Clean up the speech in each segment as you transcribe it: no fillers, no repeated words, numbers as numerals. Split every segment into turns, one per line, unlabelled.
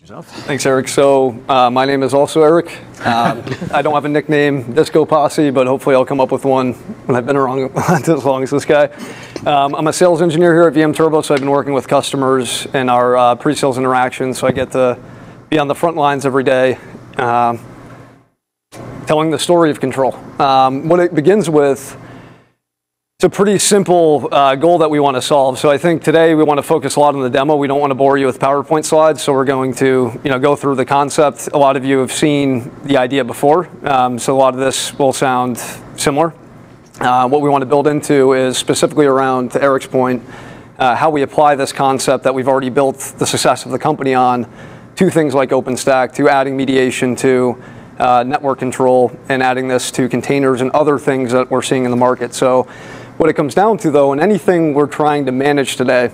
Thanks, Eric. So my name is also Eric. I don't have a nickname, Disco Posse, but hopefully I'll come up with one when I've been around as long as this guy. I'm a sales engineer here at VMTurbo, so I've been working with customers in our pre-sales interactions, so I get to be on the front lines every day telling the story of control. What it begins with, it's a pretty simple goal that we want to solve. So I think today we want to focus a lot on the demo. We don't want to bore you with PowerPoint slides, so we're going to go through the concept. A lot of you have seen the idea before, so a lot of this will sound similar. What we want to build into is specifically around, to Eric's point, how we apply this concept that we've already built the success of the company on to things like OpenStack, to adding mediation, to network control, and adding this to containers and other things that we're seeing in the market. So what it comes down to, though, in anything we're trying to manage today,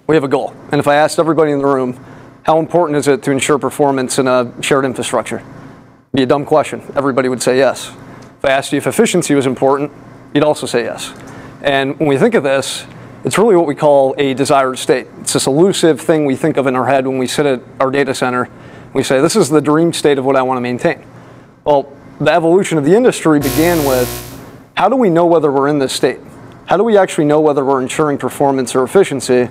we have a goal. And if I asked everybody in the room, how important is it to ensure performance in a shared infrastructure? It'd be a dumb question. Everybody would say yes. If I asked you if efficiency was important, you'd also say yes. And when we think of this, it's really what we call a desired state. It's this elusive thing we think of in our head when we sit at our data center. We say, this is the dream state of what I want to maintain. Well, the evolution of the industry began with, how do we know whether we're in this state? How do we actually know whether we're ensuring performance or efficiency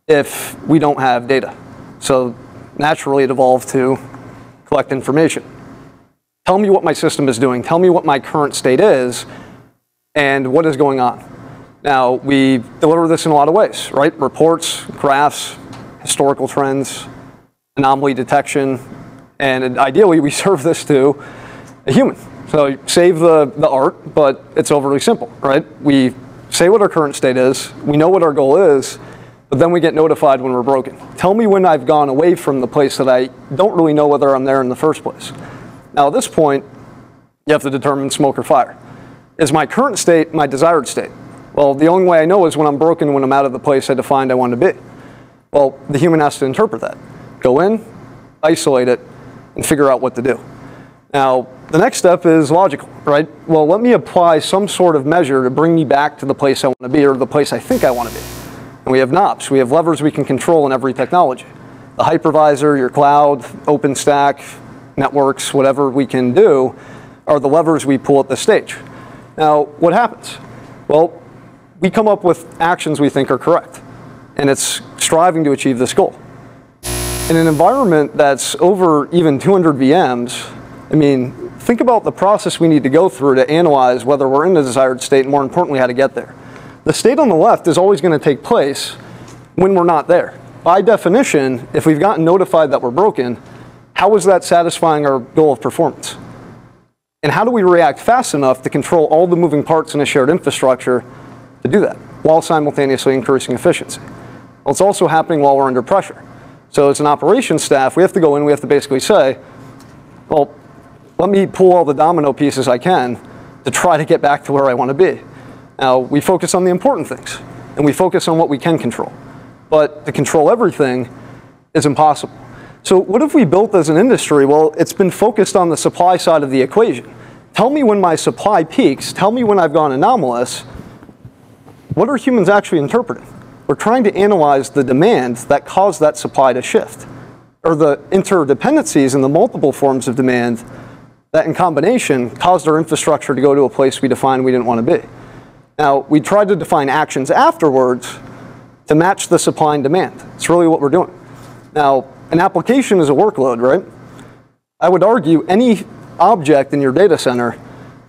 if we don't have data? So naturally it evolved to collect information. Tell me what my system is doing. Tell me what my current state is and what is going on. Now, we deliver this in a lot of ways, right? Reports, graphs, historical trends, anomaly detection, and ideally we serve this to a human. So save the art, but it's overly simple, right? We say what our current state is, we know what our goal is, but then we get notified when we're broken. Tell me when I've gone away from the place that I don't really know whether I'm there in the first place. Now at this point, you have to determine smoke or fire. Is my current state my desired state? Well, the only way I know is when I'm broken, when I'm out of the place I defined I want to be. Well, the human has to interpret that. Go in, isolate it, and figure out what to do. Now, the next step is logical, right? Well, let me apply some sort of measure to bring me back to the place I want to be or the place I think I want to be. And we have knobs. We have levers we can control in every technology. The hypervisor, your cloud, OpenStack, networks, whatever we can do are the levers we pull at this stage. Now, what happens? Well, we come up with actions we think are correct. And it's striving to achieve this goal. In an environment that's over even 200 VMs, I mean, think about the process we need to go through to analyze whether we're in the desired state and more importantly, how to get there. The state on the left is always going to take place when we're not there. By definition, if we've gotten notified that we're broken, how is that satisfying our goal of performance? And how do we react fast enough to control all the moving parts in a shared infrastructure to do that while simultaneously increasing efficiency? Well, it's also happening while we're under pressure. So as an operations staff, we have to go in, we have to basically say, well, let me pull all the domino pieces I can to try to get back to where I want to be. Now, we focus on the important things, and we focus on what we can control. But to control everything is impossible. So what have we built as an industry? Well, it's been focused on the supply side of the equation. Tell me when my supply peaks. Tell me when I've gone anomalous. What are humans actually interpreting? We're trying to analyze the demand that caused that supply to shift, or the interdependencies and the multiple forms of demand that in combination caused our infrastructure to go to a place we defined we didn't want to be. Now, we tried to define actions afterwards to match the supply and demand. It's really what we're doing. Now, an application is a workload, right? I would argue any object in your data center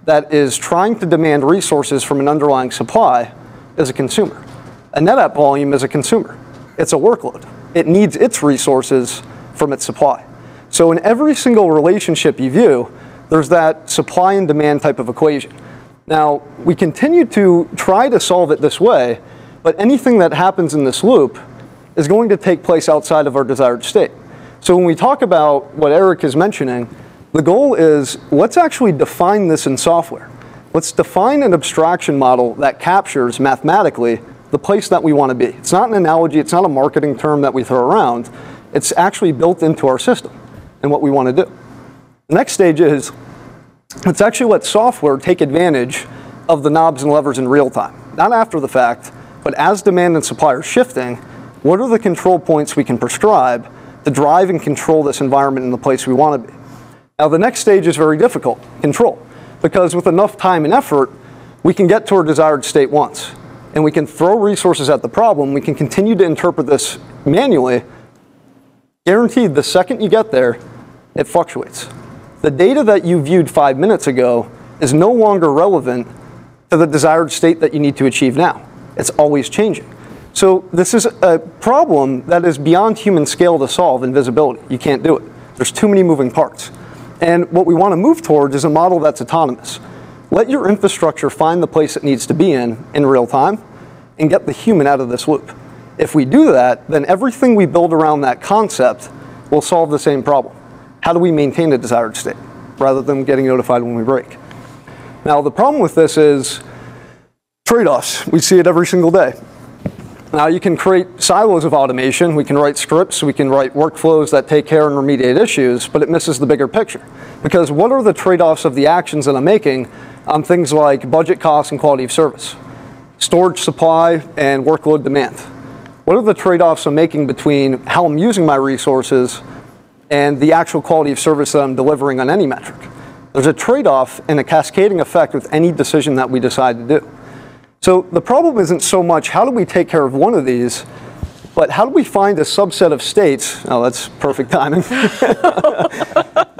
that is trying to demand resources from an underlying supply is a consumer. A NetApp volume is a consumer. It's a workload. It needs its resources from its supply. So in every single relationship you view, there's that supply and demand type of equation. Now, we continue to try to solve it this way, but anything that happens in this loop is going to take place outside of our desired state. So when we talk about what Eric is mentioning, the goal is, let's actually define this in software. Let's define an abstraction model that captures mathematically the place that we want to be. It's not an analogy, it's not a marketing term that we throw around. It's actually built into our system and what we want to do. The next stage is, let's actually let software take advantage of the knobs and levers in real time. Not after the fact, but as demand and supply are shifting, what are the control points we can prescribe to drive and control this environment in the place we want to be. Now the next stage is very difficult, control, because with enough time and effort, we can get to our desired state once, and we can throw resources at the problem, we can continue to interpret this manually. Guaranteed, the second you get there, it fluctuates. The data that you viewed 5 minutes ago is no longer relevant to the desired state that you need to achieve now. It's always changing. So this is a problem that is beyond human scale to solve in visibility. You can't do it. There's too many moving parts. And what we want to move towards is a model that's autonomous. Let your infrastructure find the place it needs to be in real time and get the human out of this loop. If we do that, then everything we build around that concept will solve the same problem. How do we maintain a desired state rather than getting notified when we break? Now, the problem with this is trade-offs. We see it every single day. Now, you can create silos of automation. We can write scripts. We can write workflows that take care and remediate issues, but it misses the bigger picture. Because what are the trade-offs of the actions that I'm making on things like budget costs and quality of service, storage supply, and workload demand? What are the trade-offs I'm making between how I'm using my resources and the actual quality of service that I'm delivering on any metric? There's a trade-off and a cascading effect with any decision that we decide to do. So the problem isn't so much how do we take care of one of these, but how do we find a subset of states? Oh, that's perfect timing.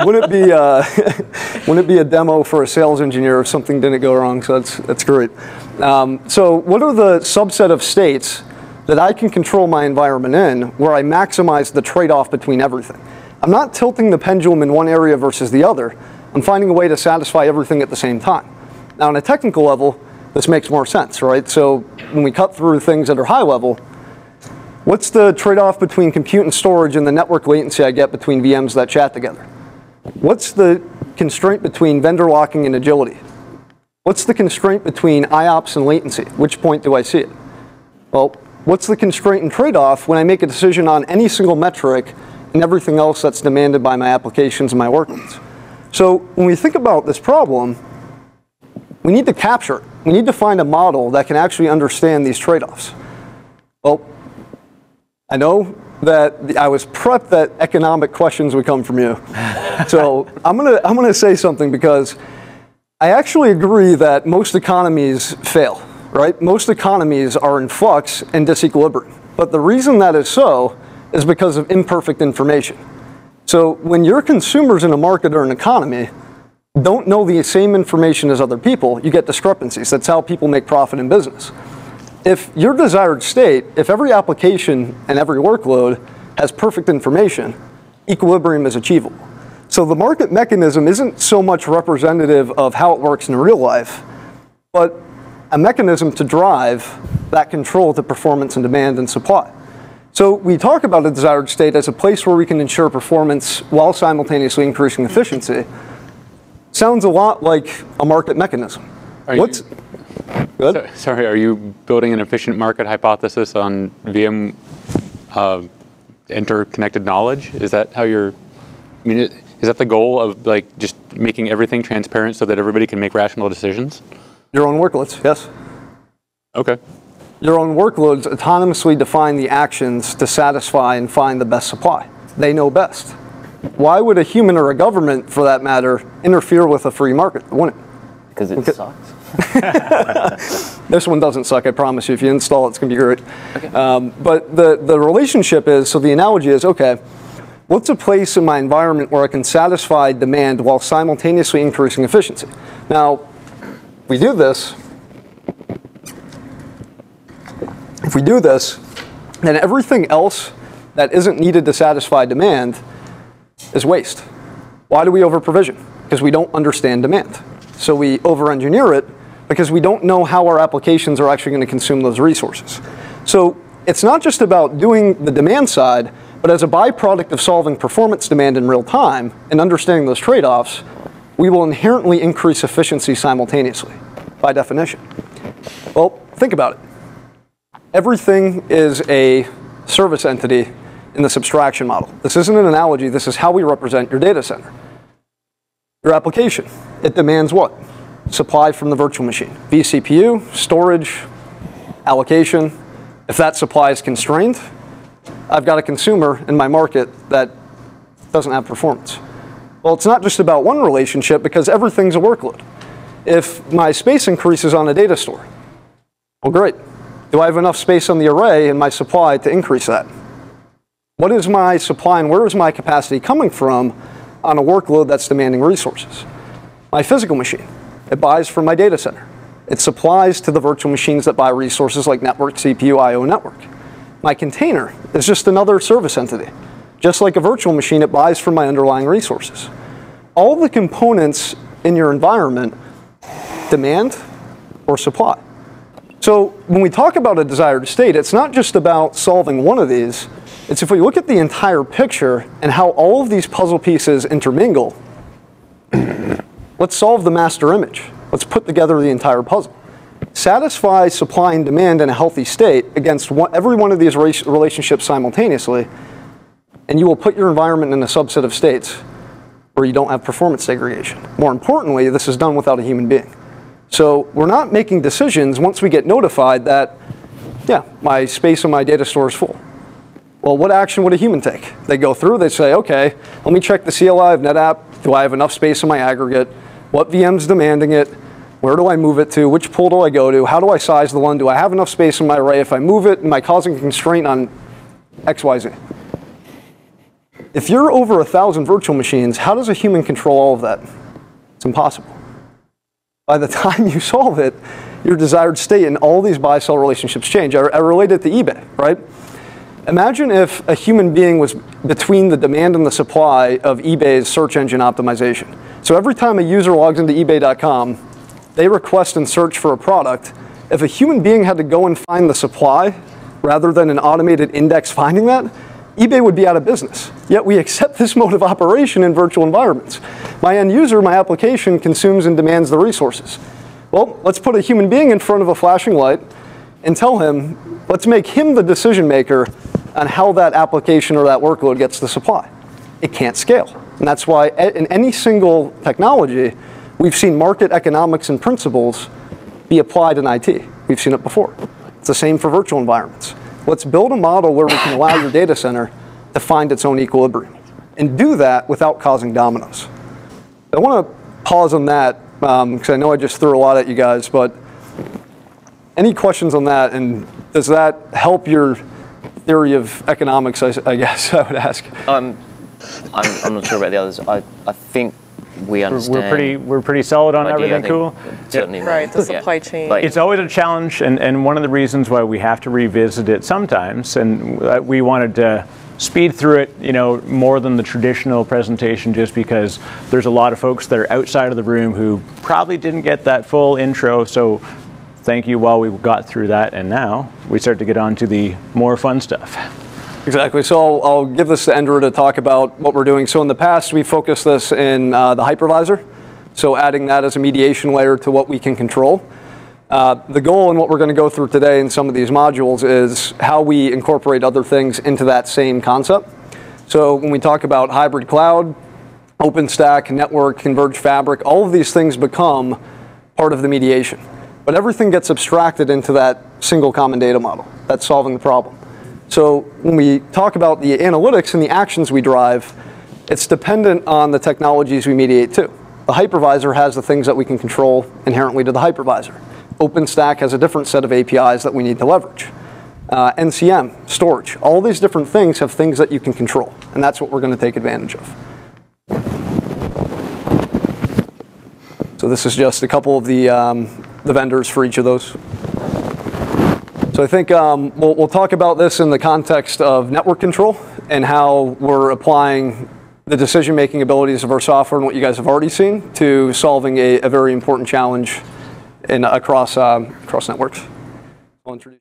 Wouldn't it be a demo for a sales engineer if something didn't go wrong? So that's great. So what are the subset of states that I can control my environment in where I maximize the trade-off between everything? I'm not tilting the pendulum in one area versus the other. I'm finding a way to satisfy everything at the same time. Now, on a technical level, this makes more sense, right? So when we cut through things that are high level, what's the trade-off between compute and storage and the network latency I get between VMs that chat together? What's the constraint between vendor locking and agility? What's the constraint between IOPS and latency? Which point do I see it? Well, what's the constraint and trade-off when I make a decision on any single metric and everything else that's demanded by my applications and my workloads? So when we think about this problem, we need to capture it. We need to find a model that can actually understand these trade-offs. Well, I know that I was prepped that economic questions would come from you. So I'm gonna say something because I actually agree that most economies fail, right? Most economies are in flux and disequilibrium. But the reason that is so is because of imperfect information. So when your consumers in a market or an economy don't know the same information as other people, you get discrepancies. That's how people make profit in business. If your desired state, if every application and every workload has perfect information, equilibrium is achievable. So the market mechanism isn't so much representative of how it works in real life, but a mechanism to drive that control to performance and demand and supply. So we talk about a desired state as a place where we can ensure performance while simultaneously increasing efficiency. Sounds a lot like a market mechanism.
Sorry, are you building an efficient market hypothesis on VM interconnected knowledge? Is that how you're, I mean, is that the goal of like just making everything transparent so that everybody can make rational decisions?
Your own workloads, yes.
Okay.
Your own workloads autonomously define the actions to satisfy and find the best supply. They know best. Why would a human or a government, for that matter, interfere with a free market? It wouldn't.
Because it sucks.
This one doesn't suck, I promise you. If you install it, it's going to be great.
Okay.
But the relationship is, so the analogy is, okay, what's a place in my environment where I can satisfy demand while simultaneously increasing efficiency? Now, if we do this, then everything else that isn't needed to satisfy demand is waste. Why do we over-provision? Because we don't understand demand. So we over-engineer it because we don't know how our applications are actually going to consume those resources. So it's not just about doing the demand side, but as a byproduct of solving performance demand in real time and understanding those trade-offs, we will inherently increase efficiency simultaneously, by definition. Well, think about it. Everything is a service entity in this abstraction model. This isn't an analogy, this is how we represent your data center. Your application, it demands what? Supply from the virtual machine. vCPU, storage, allocation. If that supply is constrained, I've got a consumer in my market that doesn't have performance. Well, it's not just about one relationship because everything's a workload. If my space increases on a data store, well, great. Do I have enough space on the array in my supply to increase that? What is my supply and where is my capacity coming from on a workload that's demanding resources? My physical machine, it buys from my data center. It supplies to the virtual machines that buy resources like network, CPU, I/O network. My container is just another service entity. Just like a virtual machine, it buys from my underlying resources. All the components in your environment demand or supply. So when we talk about a desired state, it's not just about solving one of these. It's if we look at the entire picture and how all of these puzzle pieces intermingle, let's solve the master image. Let's put together the entire puzzle. Satisfy supply and demand in a healthy state against every one of these relationships simultaneously, and you will put your environment in a subset of states where you don't have performance degradation. More importantly, this is done without a human being. So we're not making decisions once we get notified that, yeah, my space on my data store is full. Well, what action would a human take? They go through, they say, okay, let me check the CLI of NetApp. Do I have enough space in my aggregate? What VM's demanding it? Where do I move it to? Which pool do I go to? How do I size the one? Do I have enough space in my array? If I move it, am I causing a constraint on XYZ? If you're over 1,000 virtual machines, how does a human control all of that? It's impossible. By the time you solve it, your desired state and all these buy-sell relationships change. I relate it to eBay, right? Imagine if a human being was between the demand and the supply of eBay's search engine optimization. So every time a user logs into ebay.com, they request and search for a product. If a human being had to go and find the supply rather than an automated index finding that, eBay would be out of business. Yet we accept this mode of operation in virtual environments. My end user, my application, consumes and demands the resources. Well, let's put a human being in front of a flashing light and tell him, let's make him the decision maker on how that application or that workload gets the supply. It can't scale. And that's why in any single technology, we've seen market economics and principles be applied in IT. We've seen it before. It's the same for virtual environments. Let's build a model where we can allow your data center to find its own equilibrium and do that without causing dominoes. I want to pause on that because I know I just threw a lot at you guys, but any questions on that, and does that help your theory of economics, I guess I would ask?
I'm not sure about the others. I think we understand.
We're pretty solid on
idea,
everything. Cool.
Certainly.
Right, the supply chain.
Like,
It's always a challenge, and one of the reasons why we have to revisit it sometimes, and we wanted to speed through it, more than the traditional presentation, just because there's a lot of folks that are outside of the room who probably didn't get that full intro. So thank you while we got through that, and now we start to get on to the more fun stuff.
Exactly. So I'll give this to Endra to talk about what we're doing. So in the past, we focused this in the hypervisor. So adding that as a mediation layer to what we can control. The goal and what we're going to go through today in some of these modules is how we incorporate other things into that same concept. So when we talk about hybrid cloud, OpenStack, network, converged fabric, all of these things become part of the mediation. But everything gets abstracted into that single common data model. That's solving the problem. So when we talk about the analytics and the actions we drive, it's dependent on the technologies we mediate to. The hypervisor has the things that we can control inherently to the hypervisor. OpenStack has a different set of APIs that we need to leverage. NCM, storage, all these different things have things that you can control, and that's what we're going to take advantage of. So this is just a couple of the vendors for each of those. So I think we'll talk about this in the context of network control and how we're applying the decision-making abilities of our software and what you guys have already seen to solving a very important challenge across networks. I'll introduce